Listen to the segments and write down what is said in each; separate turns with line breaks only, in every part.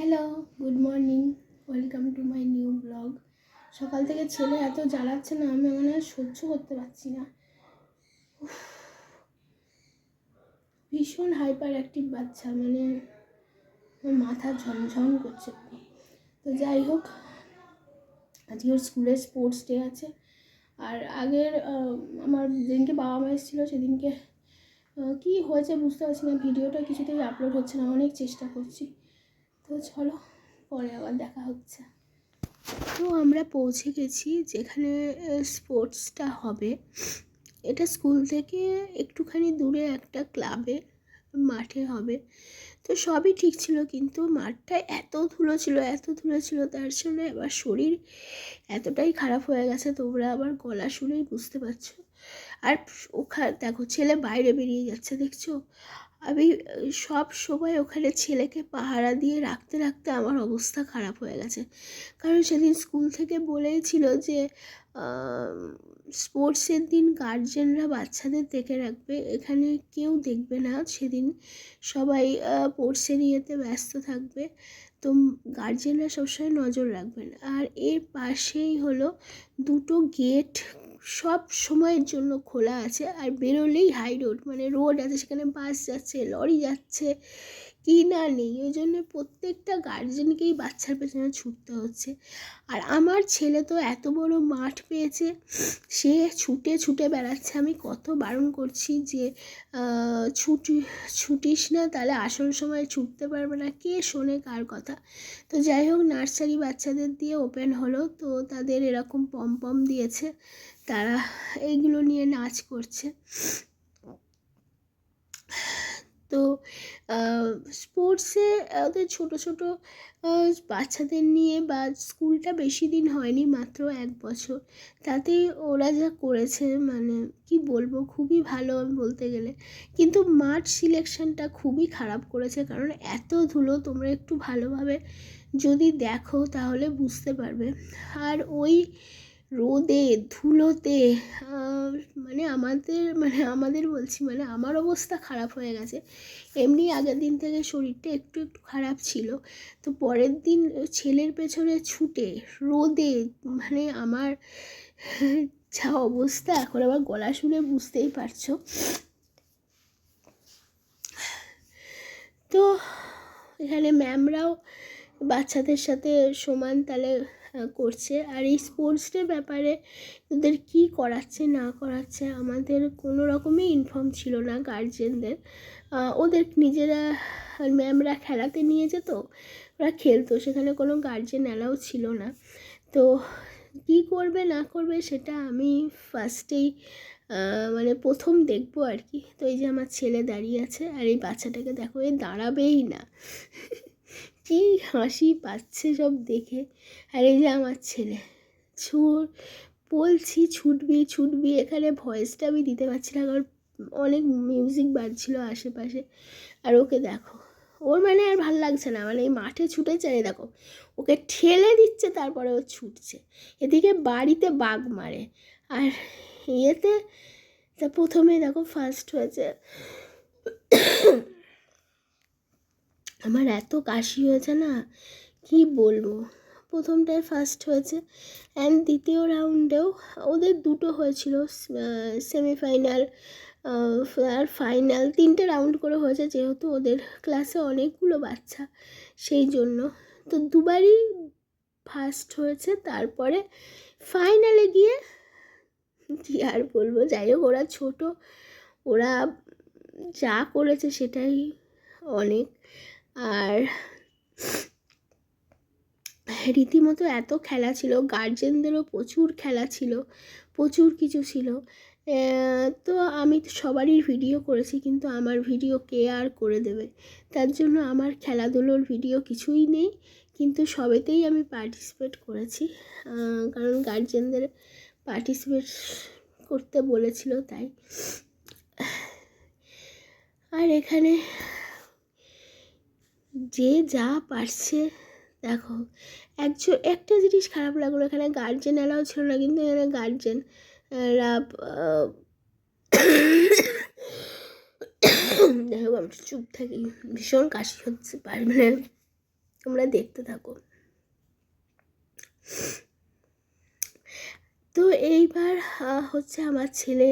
Hello, good morning, welcome to my new blog. সকাল থেকে ছেলে এত জ্বালাচ্ছে না, আমি মানে সহ্য করতে পারছি না। ভীষণ হাইপার অ্যাক্টিভ বাচ্চা, মানে মাথা ঝনঝন করছে। তো যাই হোক, আজকে ওর স্কুলে স্পোর্টস ডে আছে। আর আগের আমার যেদিনকে বাবা মা এসেছিলো সেদিনকে কী হয়েছে বুঝতে পারছি না, ভিডিওটা কিছুতেই আপলোড হচ্ছে না, অনেক চেষ্টা করছি। তো চলো, পরে আবার দেখা হচ্ছে। তো আমরা পৌঁছে গেছি যেখানে স্পোর্টসটা হবে। এটা স্কুল থেকে একটুখানি দূরে একটা ক্লাবে মাঠে হবে। তো সবই ঠিক ছিল, কিন্তু মাঠটা এত ধুলো ছিল তার জন্য আবার শরীর এতটাই খারাপ হয়ে গেছে, তোমরা আবার গলা শুনেই বুঝতে পারছো। আর ওখানে দেখো ছেলে বাইরে বেরিয়ে যাচ্ছে, দেখছো? আমি সব সময় ওখানে ছেলেকে পাহারা দিয়ে রাখতে রাখতে আমার অবস্থা খারাপ হয়ে গেছে। কারণ সেদিন স্কুল থেকে বলেইছিল যে স্পোর্টসের দিন গার্জেনরা বাচ্চাদের দেখে রাখবে, এখানে কেউ দেখবে না সেদিন, সবাই স্পোর্টসের ইয়েতে ব্যস্ত থাকবে। তো গার্জেনরা সবসময় নজর রাখবেন। আর এর পাশেই হলো দুটো গেট সব সময়ের জন্য খোলা আছে, আর বেরোলেই হাই রোড, মানে রোড আছে, সেখানে বাস যাচ্ছে, লরি যাচ্ছে, কি না নেই। ওই জন্য প্রত্যেকটা গার্জেনকেই বাচ্চার পেছনে ছুটতে হচ্ছে। আর আমার ছেলে তো এত বড় মাঠ পেয়েছে, সে ছুটে ছুটে বেড়াচ্ছে। আমি কত বারণ করছি যে ছুটিস না, তাহলে আসল সময় ছুটতে পারবে না, কে শোনে কার কথা। তো যাই হোক, নার্সারি বাচ্চাদের দিয়ে ওপেন হলো, তো তাদের এরকম পম দিয়েছে, তারা এইগুলো নিয়ে নাচ করছে। তো স্পোর্টসে ওদের ছোটো ছোটো বাচ্চাদের নিয়ে, বা স্কুলটা বেশি দিন হয়নি, মাত্র 1 বছর, তাতেই ওরা যা করেছে, মানে কি বলবো, খুবই ভালো আমি বলতে গেলে। কিন্তু মাঠ সিলেকশনটা খুবই খারাপ করেছে, কারণ এত ধুলো, তোমরা একটু ভালোভাবে যদি দেখো তাহলে বুঝতে পারবে। আর ওই রোদে ধুলোতে আমাদের বলছি, মানে আমার অবস্থা খারাপ হয়ে গেছে। এমনি আগের দিন থেকে শরীরটা একটু একটু খারাপ ছিল, তো পরের দিন ছেলের পেছনে ছুটে রোদে, মানে আমার যা অবস্থা, এখন আবার গলা শুনে বুঝতেই পারছো। তো এখানে ম্যামরাও বাচ্চাদের সাথে সমান তালে করছে। আর এই স্পোর্টস ডে ব্যাপারে ওদের কী করাচ্ছে না করাচ্ছে আমাদের কোনো রকমই ইনফর্ম ছিল না গার্জেনদের। ওদের নিজেরা ম্যামরা খেলাতে নিয়ে যেত, ওরা খেলতো, সেখানে কোনো গার্জেন অ্যালাউ ছিল না। তো কী করবে না করবে সেটা আমি ফার্স্টেই মানে প্রথম দেখবো আর কি। তো এই যে আমার ছেলে দাঁড়িয়ে আছে, আর এই বাচ্চাটাকে দেখো, এ দাঁড়াবেই না, কি হাসি পাচ্ছে সব দেখে। আর এই যে আমার ছেলে বলছি ছুটবি ছুটবি, এখানে ভয়েসটা আমি দিতে পারছি না, কারণ অনেক মিউজিক বাজছিল আশেপাশে। আর ওকে দেখো, ওর মানে আর ভাল লাগছে না, মানে এই মাঠে ছুটে চাই, দেখো ওকে ঠেলে দিচ্ছে, তারপরে ও ছুটছে, এদিকে বাড়িতে বাগ মারে। আর ইয়েতে তা প্রথমে দেখো ফার্স্ট হয়েছে, আমার এত কাশি হয়েছে না, কি বলবো। প্রথমটায় ফার্স্ট হয়েছে, অ্যান্ড দ্বিতীয় রাউন্ডেও ওদের দুটো হয়েছিল, সেমিফাইনাল আর ফাইনাল, 3টে রাউন্ড করে হয়েছে, যেহেতু ওদের ক্লাসে অনেকগুলো বাচ্চা সেই জন্য। তো দুবারই ফার্স্ট হয়েছে, তারপরে ফাইনালে গিয়ে কী আর বলবো। যাই হোক, ওরা ছোটো, ওরা যা করেছে সেটাই অনেক। আর রীতিমতো এত খেলা ছিল, গার্জেনদেরও প্রচুর খেলা ছিল, প্রচুর কিছু ছিল। তো আমি তো সবারই ভিডিও করেছি, কিন্তু আমার ভিডিও কে আর করে দেবে, তার জন্য আমার খেলাধুলোর ভিডিও কিছুই নেই, কিন্তু সবেতেই আমি পার্টিসিপেট করেছি, কারণ গার্জেনদের পার্টিসিপেট করতে বলেছিল তাই। আর এখানে যে যা পারছে দেখো। একটা জিনিস খারাপ লাগলো, এখানে গার্জেন অ্যালাউ ছিল না, কিন্তু এখানে গার্জেনরা দেখো, আমি চুপ থাকি, ভীষণ কাশি হচ্ছে, মানে তোমরা দেখতে থাকো। তো এইবার হচ্ছে আমার ছেলে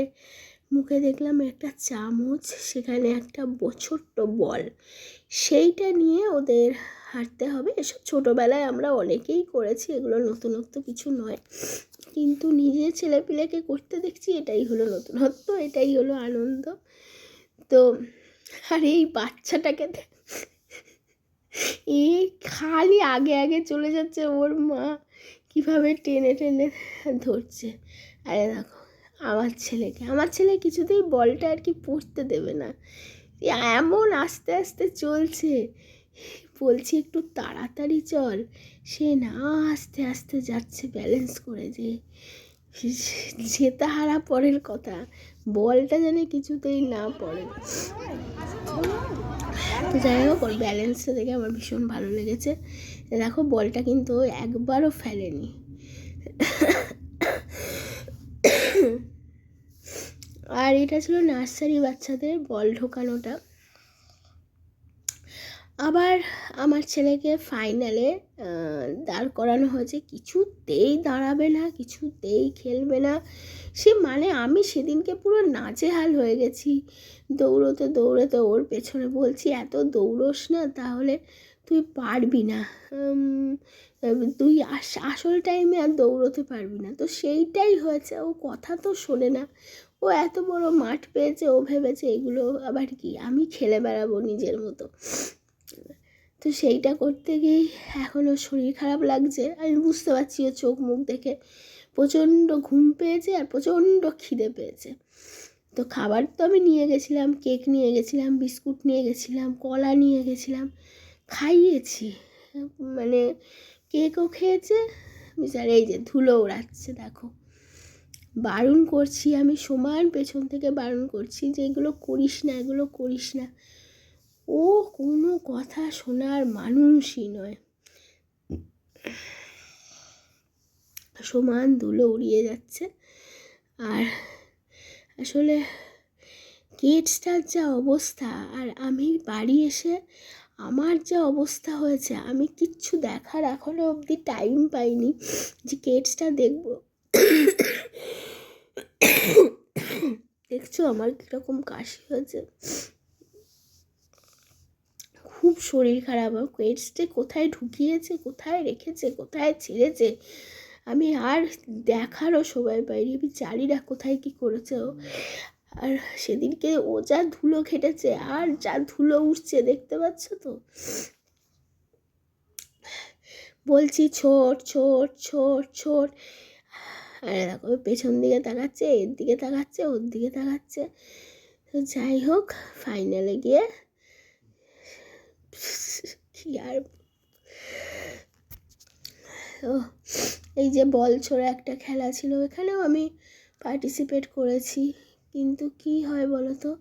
মুখে দেখলাম একটা চামচ, সেখানে একটা ছোট্ট বল, সেইটা নিয়ে ওদের হাঁটতে হবে। এসব ছোটোবেলায় আমরা অনেকেই করেছি, এগুলো নতুনত্ব কিছু নয়, কিন্তু নিজের ছেলেপিলেকে করতে দেখছি, এটাই হলো নতুনত্ব, এটাই হলো আনন্দ। তো আর এই বাচ্চাটাকে এই খালি আগে আগে চলে যাচ্ছে, ওর মা কীভাবে টেনে টেনে ধরছে। আরে দেখো আমার ছেলে কিছুতেই বলটা আর কি পড়তে দেবে না, এমন আস্তে আস্তে চলছে। বলছি একটু তাড়াতাড়ি চল, সে না আস্তে আস্তে যাচ্ছে ব্যালেন্স করে, যে জেতা হারা পরের কথা, বলটা যেন কিছুতেই না পড়ে। তো যাই হোক, ওর ব্যালেন্সটা দেখে আমার ভীষণ ভালো লেগেছে। দেখো বলটা কিন্তু একবারও ফেলেনি। আর এটা ছিল নার্সারি বাচ্চাদের বল ঢোকানোটা। আবার আমার ছেলেকে ফাইনালে দাঁড় করানো হয়েছে, কিছুতেই দাঁড়াবে না, কিছুতেই খেলবে না সে। মানে আমি সেদিনকে পুরো নাজেহাল হয়ে গেছি, দৌড়োতে দৌড়োতে ওর পেছনে বলছি এত দৌড়োস না, তাহলে তুই পারবি না, তুই আসল টাইমে আর দৌড়োতে পারবি না। তো সেইটাই হয়েছে, ও কথা তো শোনে না। ও এত বড় মাঠ পেয়েছে, ও ভেবেছে এগুলো আবার কি আমি খেলে বেড়াবো নিজের মতো। তো সেইটা করতে গিয়েই এখনও শরীর খারাপ লাগছে, আমি বুঝতে পারছি ও চোখ মুখ দেখে। প্রচণ্ড ঘুম পেয়েছে আর প্রচণ্ড খিদে পেয়েছে। তো খাবার তো আমি নিয়ে গেছিলাম, কেক নিয়ে গেছিলাম, বিস্কুট নিয়ে গেছিলাম, কলা নিয়ে গেছিলাম, খাইয়েছি, মানে কেকও খেয়েছে বিচার। এই যে ধুলো ওড়াচ্ছে দেখো, বারণ করছি আমি, সমান পেছন থেকে বারণ করছি যে এগুলো করিস না, এগুলো করিস না। ও কোনো কথা শোনার মানুষই নয়, সমান ধুলো উড়িয়ে যাচ্ছে। আর আসলে কিডসটার যা অবস্থা, আর আমি বাড়ি এসে আমার যা অবস্থা হয়েছে, আমি কিচ্ছু দেখার এখনও অবধি টাইম পাইনি যে কিডসটা দেখবো। দেখছো আমার কীরকম কাশি হয়েছে, খুব শরীর খারাপ। কিডসটা কোথায় ঢুকিয়েছে, কোথায় রেখেছে, কোথায় ছেড়েছে, আমি আর দেখারও সময় পাইনি। আমি জানি না কোথায় কী করেছে ও। আর সেদিনকে ও যা ধুলো খেটেছে আর যা ধুলো উঠছে দেখতে পাচ্ছ তো। বলছি ছোট ছোট ছোট ছোট, আরে দেখো পেছন দিকে তাকাচ্ছে, এর দিকে তাকাচ্ছে, ওর দিকে তাকাচ্ছে। তো যাই হোক, ফাইনালে গিয়ে কি আর, ও এই যে বল ছোড়া একটা খেলা ছিল, এখানেও আমি পার্টিসিপেট করেছি, কিন্তু কি হয় বলো তো,